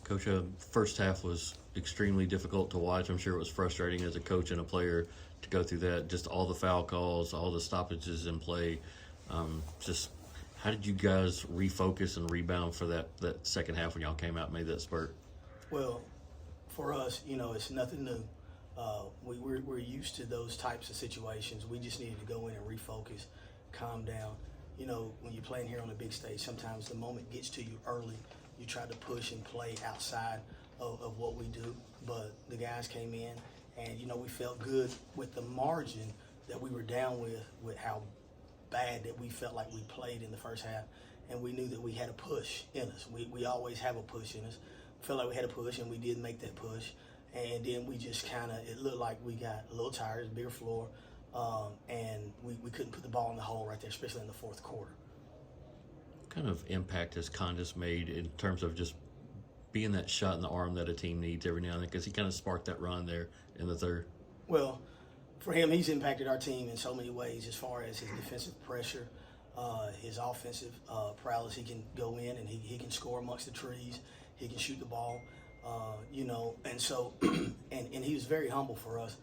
Coach, first half was extremely difficult to watch. I'm sure it was frustrating as a coach and a player to go through that. Just all the foul calls, all the stoppages in play. Just how did you guys refocus and rebound for that second half when y'all came out and made that spurt? Well, for us, it's nothing new. We're used to those types of situations. We just needed to go in and refocus, calm down. When you're playing here on the big stage, sometimes the moment gets to you early. You try to push and play outside of what we do. But the guys came in, and, we felt good with the margin that we were down with how bad that we felt like we played in the first half. And we knew that we had a push in us. We always have a push in us. Felt like we had a push, and we did make that push. And then we just it looked like we got a little tired. It was a bigger floor. And we couldn't put the ball in the hole right there, especially in the fourth quarter. What kind of impact has Condis made in terms of just being that shot in the arm that a team needs every now and then? Because he kind of sparked that run there in the third. Well, for him, he's impacted our team in so many ways as far as his defensive pressure, his offensive prowess. He can go in and he can score amongst the trees. He can shoot the ball, and so and he was very humble for us.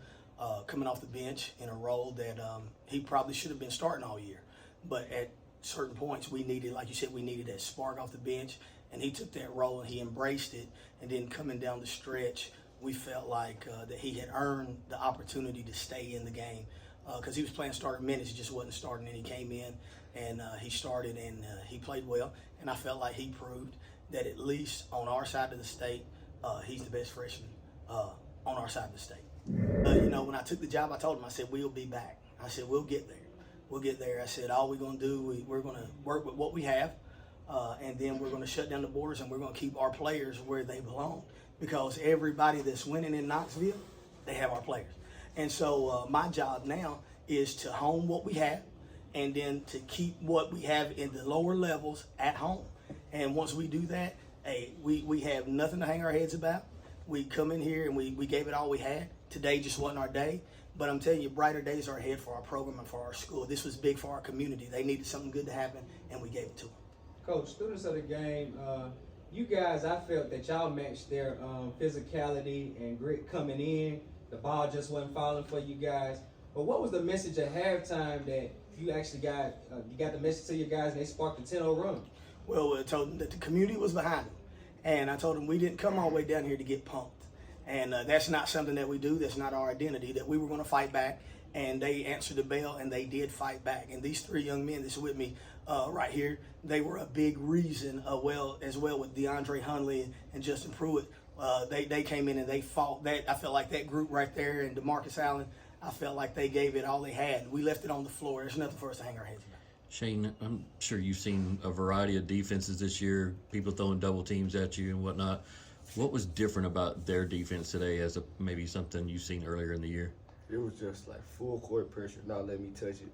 Coming off the bench in a role that he probably should have been starting all year. But at certain points, we needed, like you said, we needed that spark off the bench, and he took that role and he embraced it. And then coming down the stretch, we felt like that he had earned the opportunity to stay in the game because he was playing starting minutes. He just wasn't starting, and he came in and he started, and he played well. And I felt like he proved that at least on our side of the state, he's the best freshman on our side of the state. When I took the job, I told him, I said, we'll be back. I said, we'll get there. We'll get there. I said, all we're going to do, we're going to work with what we have, and then we're going to shut down the borders, and we're going to keep our players where they belong, because everybody that's winning in Knoxville, they have our players. And so my job now is to hone what we have, and then to keep what we have in the lower levels at home. And once we do that, we have nothing to hang our heads about. We come in here and we gave it all we had. Today just wasn't our day, but I'm telling you, brighter days are ahead for our program and for our school. This was big for our community. They needed something good to happen, and we gave it to them. Coach, students of the game, you guys, I felt that y'all matched their physicality and grit coming in. The ball just wasn't falling for you guys. But what was the message at halftime that you actually got? You got the message to your guys, and they sparked a 10-0 run. Well, I told them that the community was behind them. And I told them we didn't come all the way down here to get pumped. And that's not something that we do. That's not our identity, that we were going to fight back. And they answered the bell, and they did fight back. And these three young men that's with me right here, they were a big reason, as well with DeAndre Hunley and Justin Pruitt. They came in and they fought. I felt like that group right there, and DeMarcus Allen, I felt like they gave it all they had. We left it on the floor. There's nothing for us to hang our heads about. Shane, I'm sure you've seen a variety of defenses this year, people throwing double teams at you and whatnot. What was different about their defense today as maybe something you've seen earlier in the year? It was just like full court pressure, not letting me touch it,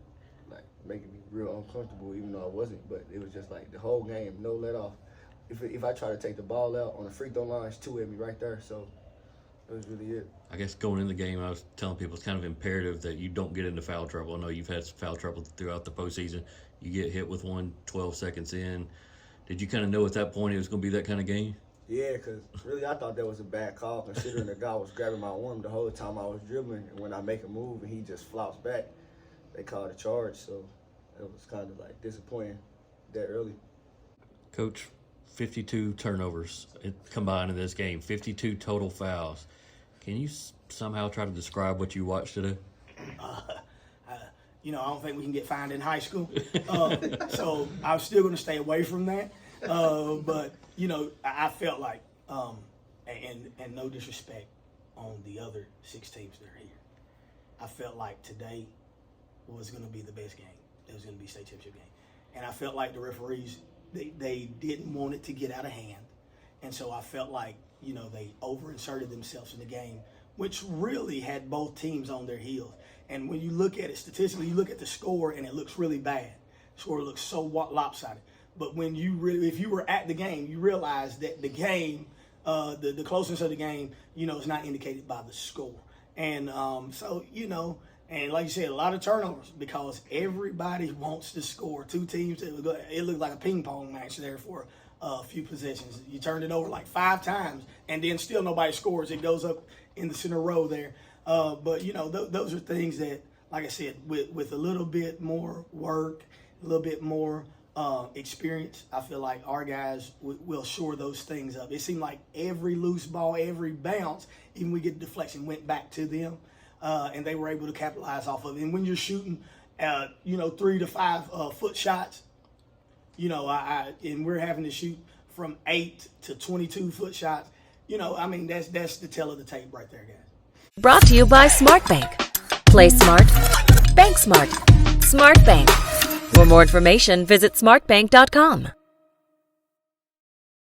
like making me real uncomfortable, even though I wasn't. But it was just like the whole game, no let off. If I try to take the ball out on the free throw line, it's two at me right there. So that was really it. I guess going in the game, I was telling people it's kind of imperative that you don't get into foul trouble. I know you've had some foul trouble throughout the postseason. You get hit with one 12 seconds in. Did you kind of know at that point it was going to be that kind of game? Yeah, because really I thought that was a bad call, considering the guy was grabbing my arm the whole time I was dribbling. And when I make a move and he just flops back, they called a charge. So it was kind of like disappointing that early. Coach, 52 turnovers combined in this game, 52 total fouls. Can you somehow try to describe what you watched today? I don't think we can get fined in high school. So I'm still going to stay away from that. But, I felt like, and no disrespect on the other 6 teams that are here, I felt like today was going to be the best game. It was going to be state championship game. And I felt like the referees, they didn't want it to get out of hand. And so I felt like, they over-inserted themselves in the game, which really had both teams on their heels. And when you look at it statistically, you look at the score and it looks really bad. The score looks so lopsided. But when if you were at the game, you realize that the game, the closeness of the game, is not indicated by the score. And and like you said, a lot of turnovers because everybody wants to score. 2 teams, it looked like a ping pong match there for few possessions. You turned it over like 5 times, and then still nobody scores. It goes up in the center row there. But those are things that, like I said, with a little bit more work, a little bit more experience, I feel like our guys will shore those things up. It seemed like every loose ball, every bounce, even we get deflection, went back to them, and they were able to capitalize off of it. And when you're shooting, 3 to 5 foot shots, and we're having to shoot from 8 to 22 foot shots, that's the tell of the tape right there, guys. Brought to you by SmartBank. Play smart. Bank smart. SmartBank. For more information, visit smartbank.com.